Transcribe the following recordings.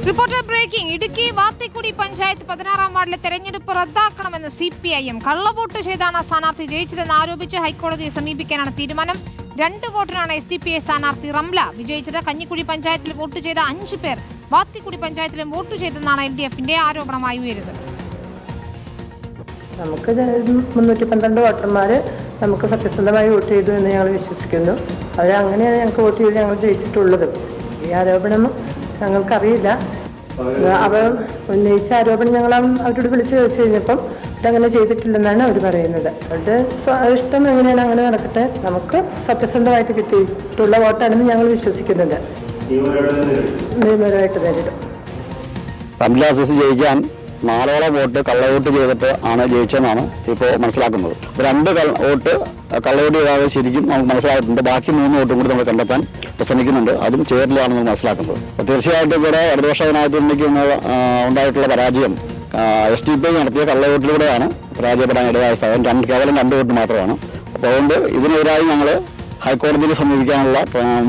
Reporter breaking. Idukki Vathikudi panchayat 16-ാം വാർഡിലെ തെരഞ്ഞെടുപ്പ് റദ്ദാക്കണമെന്ന് CPIM. കള്ളവോട്ട് ചെയ്താണ് സ്ഥാനാർത്ഥി ജയിച്ചതെന്ന് ആരോപിച്ച് ഹൈക്കോടതിയെ സമീപിക്കാനാണ് തീരുമാനം. 2 വോട്ടിനാണ് SDPI സ്ഥാനാർത്ഥി റംല വിജയിച്ചത്. കഞ്ഞിക്കുഴി പഞ്ചായത്തിൽ വോട്ട് ചെയ്ത 5 പേർ വാത്തിക്കുടി പഞ്ചായത്തിലും വോട്ട് ചെയ്തെന്നാണ് LDFന്റെ ആരോപണമായി ഉയരുന്നത്. നമുക്ക് 312 വോട്ടർമാർ നമുക്ക് സത്യസന്ധമായി വോട്ട് ചെയ്തു എന്ന് ഞങ്ങൾ വിശ്വസിക്കുന്നു. അങ്ങനെയാണ് ഞങ്ങൾക്ക് വോട്ട് ചെയ്ത് ഞങ്ങൾ ജയിച്ചിട്ടുള്ളത്. ഈ ആരോപണം ഞങ്ങൾക്കറിയില്ല. അവർ ഉന്നയിച്ച ആരോപണം ഞങ്ങൾ അവരോട് വിളിച്ചു ചോദിച്ചു കഴിഞ്ഞപ്പം അവരങ്ങനെ ചെയ്തിട്ടില്ലെന്നാണ് അവർ പറയുന്നത്. അവരുടെ ഇഷ്ടം എങ്ങനെയാണ് അങ്ങനെ നടക്കട്ടെ. നമുക്ക് സത്യസന്ധമായിട്ട് കിട്ടിയിട്ടുള്ള വോട്ടാണെന്ന് ഞങ്ങൾ വിശ്വസിക്കുന്നുണ്ട്. നിയമപരമായിട്ട് നേരിടും. ജയിക്കാൻ 4ഓളം വോട്ട് കള്ളവോട്ട് ചെയ്തിട്ട് ആണ് ജയിച്ചതെന്നാണ് ഇപ്പോൾ മനസ്സിലാക്കുന്നത്. 2 വോട്ട് കള്ളവോട്ട് ചെയ്താൽ ശരിക്കും നമുക്ക് മനസ്സിലായിട്ടുണ്ട്. ബാക്കി 3 വോട്ടും കൂടി നമ്മൾ കണ്ടെത്താൻ ശ്രമിക്കുന്നുണ്ട്. അതും ചേരിലാണ് നമ്മൾ മനസ്സിലാക്കുന്നത്. തീർച്ചയായിട്ടും ഇവിടെ ഇടതുപക്ഷ ജനാധിപത്യത്തിലേക്ക് ഉണ്ടായിട്ടുള്ള പരാജയം SDPI നടത്തിയ കള്ളവോട്ടിലൂടെയാണ് പരാജയപ്പെടാൻ ഇടയായ സാഹചര്യം. കേവലം 2 വോട്ട് മാത്രമാണ്. അപ്പോൾ അതുകൊണ്ട് ഇതിനെതിരായി ഞങ്ങൾ ഹൈക്കോടതിയിൽ സമീപിക്കാനുള്ള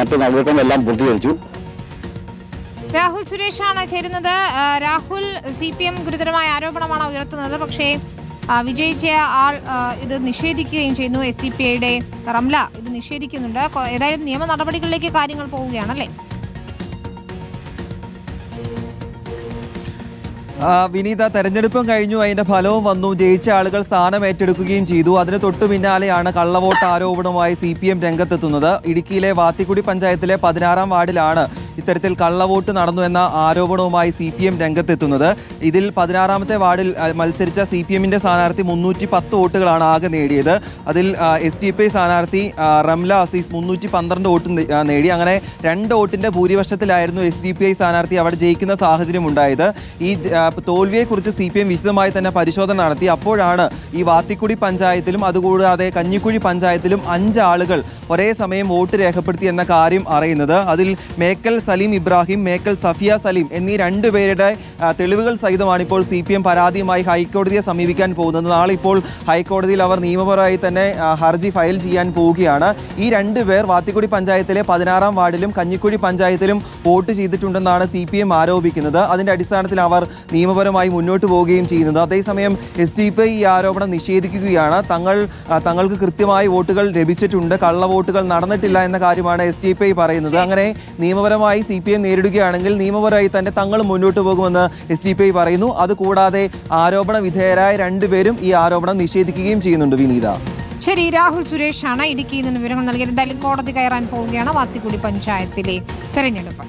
മറ്റു നടപടികളെല്ലാം പൂർത്തീകരിച്ചു. രാഹുൽ സുരേഷാണ് ചേരുന്നത്. രാഹുൽ, CPM ഗുരുതരമായ ആരോപണമാണ് ഉയർത്തുന്നത്. പക്ഷേ വിജയിച്ച ആൾ ഇത് നിഷേധിക്കുകയും ചെയ്യുന്നു. SDPIയുടെ റംല ഇത് നിഷേധിക്കുന്നുണ്ട്. ഏതായാലും നിയമ നടപടികളിലേക്ക് കാര്യങ്ങൾ പോവുകയാണല്ലേ? വിനീത, തെരഞ്ഞെടുപ്പും കഴിഞ്ഞു, അതിന്റെ ഫലവും വന്നു, ജയിച്ച ആളുകൾ സ്ഥാനം ഏറ്റെടുക്കുകയും ചെയ്തു. അതിന് തൊട്ടു പിന്നാലെയാണ് കള്ളവോട്ട് ആരോപണവുമായി CPM രംഗത്തെത്തുന്നത്. ഇടുക്കിയിലെ വാത്തിക്കുടി പഞ്ചായത്തിലെ 16-ാം വാർഡിലാണ് ഇത്തരത്തിൽ കള്ളവോട്ട് നടന്നു എന്ന ആരോപണവുമായി CPM രംഗത്തെത്തുന്നത്. ഇതിൽ 16-ാമത്തെ വാർഡിൽ മത്സരിച്ച CPMന്റെ സ്ഥാനാർത്ഥി 310 വോട്ടുകളാണ് ആകെ നേടിയത്. അതിൽ SDPI സ്ഥാനാർത്ഥി റംല അസീസ് 312 വോട്ട് നേടി. അങ്ങനെ 2 വോട്ടിന്റെ ഭൂരിപക്ഷത്തിലായിരുന്നു SDPI സ്ഥാനാർത്ഥി അവിടെ ജയിക്കുന്ന സാഹചര്യം ഉണ്ടായത്. ഈ തോൽവിയെക്കുറിച്ച് CPM വിശദമായി തന്നെ പരിശോധന നടത്തി. അപ്പോഴാണ് ഈ വാത്തിക്കുടി പഞ്ചായത്തിലും അതുകൂടാതെ കഞ്ഞിക്കുഴി പഞ്ചായത്തിലും 5 ആളുകൾ ഒരേ സമയം വോട്ട് രേഖപ്പെടുത്തി എന്ന കാര്യം അറിയുന്നത്. അതിൽ മേക്കൽ സലീം ഇബ്രാഹിം, മേക്കൽ സഫിയ സലീം എന്നീ 2 പേരുടെ തെളിവുകൾ സഹിതമാണ് ഇപ്പോൾ CPM പരാതിയുമായി ഹൈക്കോടതിയെ സമീപിക്കാൻ പോകുന്നത്. നാളെ ഇപ്പോൾ ഹൈക്കോടതിയിൽ അവർ നിയമപരമായി തന്നെ ഹർജി ഫയൽ ചെയ്യാൻ പോവുകയാണ്. ഈ 2 പേർ വാത്തിക്കുടി പഞ്ചായത്തിലെ 16-ാം വാർഡിലും കഞ്ഞിക്കുഴി പഞ്ചായത്തിലും വോട്ട് ചെയ്തിട്ടുണ്ടെന്നാണ് CPM ആരോപിക്കുന്നത്. അതിന്റെ അടിസ്ഥാനത്തിൽ അവർ നിയമപരമായി മുന്നോട്ട് പോവുകയും ചെയ്യുന്നത്. അതേസമയം SDPI ഈ ആരോപണം നിഷേധിക്കുകയാണ്. തങ്ങൾക്ക് കൃത്യമായി വോട്ടുകൾ ലഭിച്ചിട്ടുണ്ട്, കള്ളവോട്ടുകൾ നടന്നിട്ടില്ല എന്ന കാര്യമാണ് SDPI പറയുന്നത്. അങ്ങനെ നിയമപരമായി CPM നേരിടുകയാണെങ്കിൽ നിയമപരമായി തന്നെ തങ്ങൾ മുന്നോട്ട് പോകുമെന്ന് SDPI പറയുന്നു. അതുകൂടാതെ ആരോപണ വിധേയരായ 2 പേരും ഈ ആരോപണം നിഷേധിക്കുകയും ചെയ്യുന്നുണ്ട്. വിനീത, ശരി. രാഹുൽ സുരേഷാണ് ഇടുക്കിയിൽ നിന്ന് വിവരങ്ങൾ നൽകിയത്. എന്തായാലും കോടതി കയറാൻ പോവുകയാണ് വാത്തിക്കുടി പഞ്ചായത്തിലെ തെരഞ്ഞെടുപ്പ്.